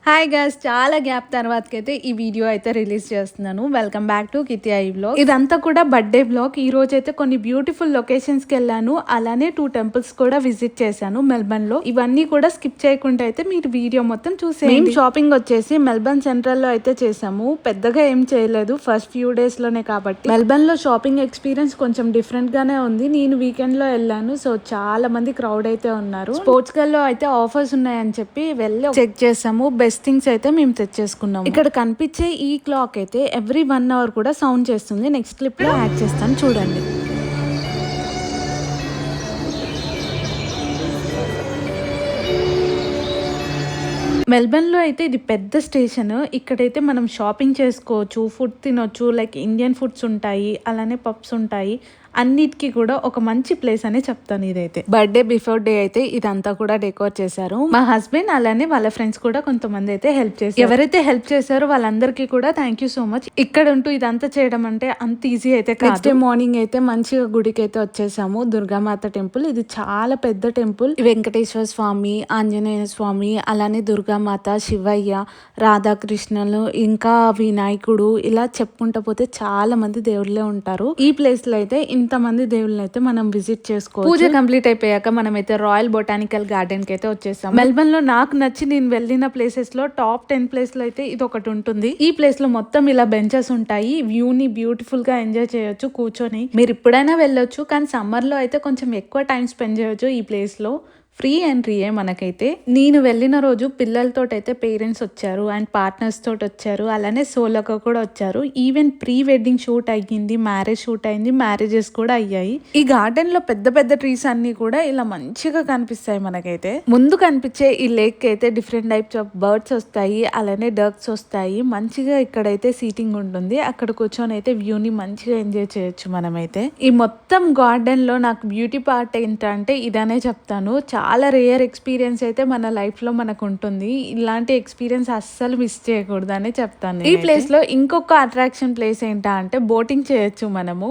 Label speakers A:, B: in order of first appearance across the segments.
A: Hi guys, చాలా gap తర్వాతకైతే ఈ వీడియో అయితే రిలీజ్ చేస్తున్నాను. Welcome back to Kiti I vlog. ఇదంతా కూడా బర్త్డే వ్లాగ్. ఈ రోజు అయితే కొన్ని బ్యూటిఫుల్ లొకేషన్స్ కి వెళ్ళాను, అలానే 2 టెంపుల్స్ కూడా విజిట్ చేశాను మెల్బర్న్ లో. ఇవన్నీ కూడా స్కిప్ చేయకుండా అయితే మీరు వీడియో మొత్తం చూసేయండి. మేము షాపింగ్ వచ్చేసి మెల్బర్న్ సెంట్రల్ లో అయితే చేసాము. పెద్దగా ఏం చేయలేదు ఫస్ట్ ఫ్యూ డేస్ లోనే కాబట్టి. మెల్బర్న్ లో షాపింగ్ ఎక్స్పీరియన్స్ కొంచెం డిఫరెంట్ గానే ఉంది. నేను వీకెండ్ లో వెళ్ళాను, సో చాలా మంది క్రౌడ్ అయితే ఉన్నారు. స్పోర్ట్స్ గల్ లో అయితే ఆఫర్స్ ఉన్నాయని చెప్పి వెళ్ళి చెక్ చేసాము. బెస్ట్ థింగ్స్ అయితే మేము తెచ్చేసుకున్నాము. ఇక్కడ కనిపించే ఈ క్లాక్ అయితే ఎవ్రీ 1 అవర్ కూడా సౌండ్ చేస్తుంది. నెక్స్ట్ క్లిప్ లో యాడ్ చేస్తాను, చూడండి. మెల్బర్న్ లో అయితే ఇది పెద్ద స్టేషన్. ఇక్కడైతే మనం షాపింగ్ చేసుకోవచ్చు, ఫుడ్ తినొచ్చు, లైక్ ఇండియన్ ఫుడ్స్ ఉంటాయి, అలానే పబ్స్ ఉంటాయి. అన్నిటికీ కూడా ఒక మంచి ప్లేస్ అని చెప్తాను. ఇదైతే బర్త్డే బిఫోర్ డే అయితే ఇదంతా కూడా డెకోర్ చేశారు. మా హస్బెండ్ అలానే వాళ్ళ ఫ్రెండ్స్ కూడా కొంతమంది అయితే హెల్ప్ చేశారు. ఎవరైతే హెల్ప్ చేశారో వాళ్ళందరికీ కూడా థ్యాంక్ యూ సో మచ్. ఇక్కడ ఉంటూ ఇదంతా చేయడం అంటే అంత ఈజీ అయితే కాదు. నెక్స్ట్ డే మార్నింగ్ అయితే మంచిగా గుడికి అయితే వచ్చేసాము. దుర్గామాత టెంపుల్. ఇది చాలా పెద్ద టెంపుల్. వెంకటేశ్వర స్వామి, ఆంజనేయ స్వామి, అలానే దుర్గామాత, శివయ్య, రాధాకృష్ణలు, ఇంకా వినాయకుడు, ఇలా చెప్పుకుంటా పోతే చాలా మంది దేవుళ్ళే ఉంటారు. ఈ ప్లేస్ లో అయితే ఇంతమంది దేవుళ్ళని అయితే మనం విజిట్ చేసుకోవచ్చు. పూజ కంప్లీట్ అయిపోయాక మనం అయితే రాయల్ బొటానికల్ గార్డెన్ కి అయితే వచ్చేసాం. మెల్బర్న్ లో నాకు నచ్చి నేను వెళ్ళిన ప్లేసెస్ లో టాప్ 10 ప్లేస్ లో అయితే ఇది ఒకటి ఉంటుంది. ఈ ప్లేస్ లో మొత్తం ఇలా బెంచెస్ ఉంటాయి. వ్యూ ని బ్యూటిఫుల్ గా ఎంజాయ్ చేయొచ్చు కూర్చొని. మీరు ఇప్పుడైనా వెళ్ళొచ్చు, కానీ సమ్మర్ లో అయితే కొంచెం ఎక్కువ టైం స్పెండ్ చేయొచ్చు ఈ ప్లేస్ లో. ఫ్రీ ఎంట్రీయే మనకైతే. నేను వెళ్ళిన రోజు పిల్లలతో అయితే పేరెంట్స్ వచ్చారు అండ్ పార్ట్నర్స్ తోటి వచ్చారు, అలానే సోలోగా కూడా వచ్చారు. ఈవెన్ ప్రీ వెడ్డింగ్ షూట్ అయ్యింది, మ్యారేజ్ షూట్ అయింది, మ్యారేజెస్ కూడా అయ్యాయి. ఈ గార్డెన్ లో పెద్ద పెద్ద ట్రీస్ అన్ని కూడా ఇలా మంచిగా కనిపిస్తాయి మనకైతే. ముందు కనిపించే ఈ లేక్ అయితే డిఫరెంట్ టైప్స్ ఆఫ్ బర్డ్స్ వస్తాయి, అలానే డక్స్ వస్తాయి. మంచిగా ఇక్కడైతే సీటింగ్ ఉంటుంది. అక్కడ కూర్చొని అయితే వ్యూ ని మంచిగా ఎంజాయ్ చేయొచ్చు మనమైతే. ఈ మొత్తం గార్డెన్ లో నాకు బ్యూటీ పార్ట్ ఏంటంటే ఇదనే చెప్తాను. చాలా రేర్ ఎక్స్పీరియన్స్ అయితే మన లైఫ్ లో మనకు ఉంటుంది. ఇలాంటి ఎక్స్పీరియన్స్ అస్సలు మిస్ చేయకూడదు అని చెప్తాను. ఈ ప్లేస్ లో ఇంకొక అట్రాక్షన్ ప్లేస్ ఏంటా అంటే బోటింగ్ చేయొచ్చు మనము.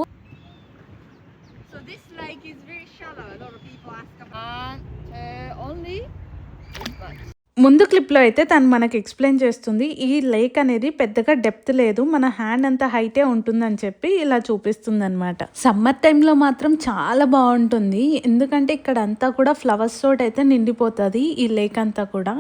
A: ముందు క్లిప్లో అయితే తను మనకి ఎక్స్ప్లెయిన్ చేస్తుంది. ఈ లేక్ అనేది పెద్దగా డెప్త్ లేదు, మన హ్యాండ్ అంత హైటే ఉంటుందని చెప్పి ఇలా చూపిస్తుంది అనమాట. సమ్మర్ టైంలో మాత్రం చాలా బాగుంటుంది, ఎందుకంటే ఇక్కడ అంతా కూడా ఫ్లవర్స్ తోటి అయితే నిండిపోతుంది ఈ లేక్ అంతా కూడా.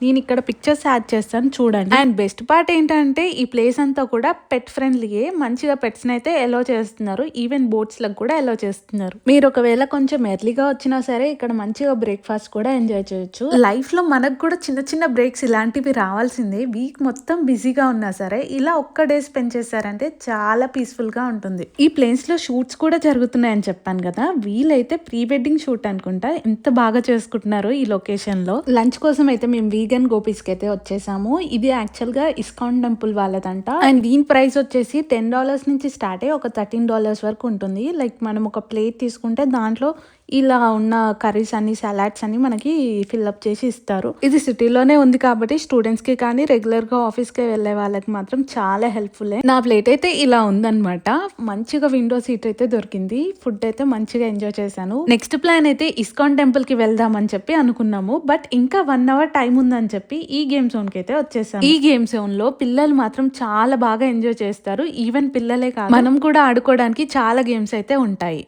A: నేను ఇక్కడ పిక్చర్స్ యాడ్ చేస్తాను, చూడండి. అండ్ బెస్ట్ పార్ట్ ఏంటంటే ఈ ప్లేస్ అంతా కూడా పెట్ ఫ్రెండ్లీయే. మంచిగా పెట్స్ అయితే ఎలో చేస్తున్నారు, ఈవెన్ బోట్స్ లకు కూడా ఎలో చేస్తున్నారు. మీరు ఒకవేళ కొంచెం ఎర్లీగా వచ్చినా సరే ఇక్కడ మంచిగా బ్రేక్ఫాస్ట్ కూడా ఎంజాయ్ చేయొచ్చు. లైఫ్ లో మనకు కూడా చిన్న చిన్న బ్రేక్స్ ఇలాంటివి రావాల్సిందే. వీక్ మొత్తం బిజీగా ఉన్నా సరే ఇలా ఒక్క డే స్పెండ్ చేశారంటే చాలా పీస్ఫుల్ గా ఉంటుంది. ఈ ప్లేస్ లో షూట్స్ కూడా జరుగుతున్నాయని చెప్పాను కదా, వీలైతే ప్రీ వెడ్డింగ్ షూట్ అనుకుంటా. ఎంత బాగా చేసుకుంటున్నారో ఈ లొకేషన్ లో. లంచ్ కోసం అయితే మేము వీగన్ గోపీస్ కి అయితే వచ్చేసాము. ఇది యాక్చువల్ గా ఇస్కాన్ టెంపుల్ వాళ్ళదంట. అండ్ దీని ప్రైస్ వచ్చేసి $10 నుంచి స్టార్ట్ అయ్యి ఒక $13 వరకు ఉంటుంది. లైక్ మనం ఒక ప్లేట్ తీసుకుంటే దాంట్లో ఇలా ఉన్న కర్రీస్ అన్ని, సలాడ్స్ అన్ని మనకి ఫిల్అప్ చేసి ఇస్తారు. ఇది సిటీలోనే ఉంది కాబట్టి స్టూడెంట్స్ కి కానీ రెగ్యులర్ గా ఆఫీస్ కి వెళ్లే వాళ్ళకి మాత్రం చాలా హెల్ప్ఫుల్. నా ప్లేట్ అయితే ఇలా ఉందన్నమాట. మంచిగా విండో సీట్ అయితే దొరికింది. ఫుడ్ అయితే మంచిగా ఎంజాయ్ చేశాను. నెక్స్ట్ ప్లాన్ అయితే ఇస్కాన్ టెంపుల్ కి వెళ్దామని చెప్పి అనుకున్నాము, బట్ ఇంకా 1 అవర్ టైం ఉందని చెప్పి ఈ గేమ్ జోన్ కి అయితే వచ్చేసాము. ఈ గేమ్ జోన్ లో పిల్లలు మాత్రం చాలా బాగా ఎంజాయ్ చేస్తారు. ఈవెన్ పిల్లలే కాదు, మనం కూడా ఆడుకోవడానికి చాలా గేమ్స్ అయితే ఉంటాయి.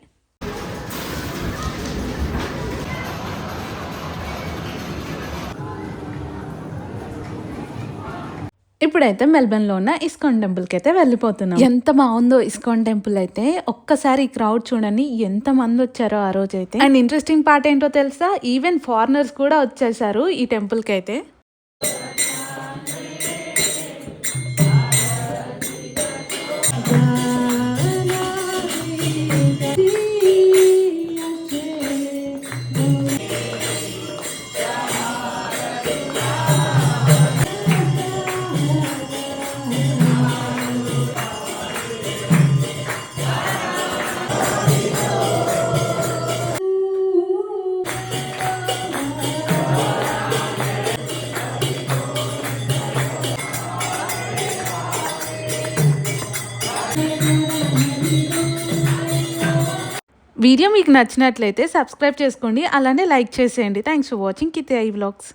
A: ఇప్పుడైతే మెల్బర్న్ లో ఉన్న ఇస్కాన్ టెంపుల్ కి అయితే వెళ్ళిపోతున్నాం. ఎంత బాగుందో ఇస్కాన్ టెంపుల్ అయితే. ఒక్కసారి క్రౌడ్ చూడండి, ఎంత మంది వచ్చారో ఆ రోజు అయితే. అండ్ ఇంట్రెస్టింగ్ పార్ట్ ఏంటో తెలుసా, ఈవెన్ ఫారినర్స్ కూడా వచ్చేసారు ఈ టెంపుల్ కి అయితే. వీడియో మీకు నచ్చినట్లయితే సబ్స్క్రైబ్ చేసుకోండి, అలానే లైక్ చేసేయండి. Thanks for watching Kiti I vlogs.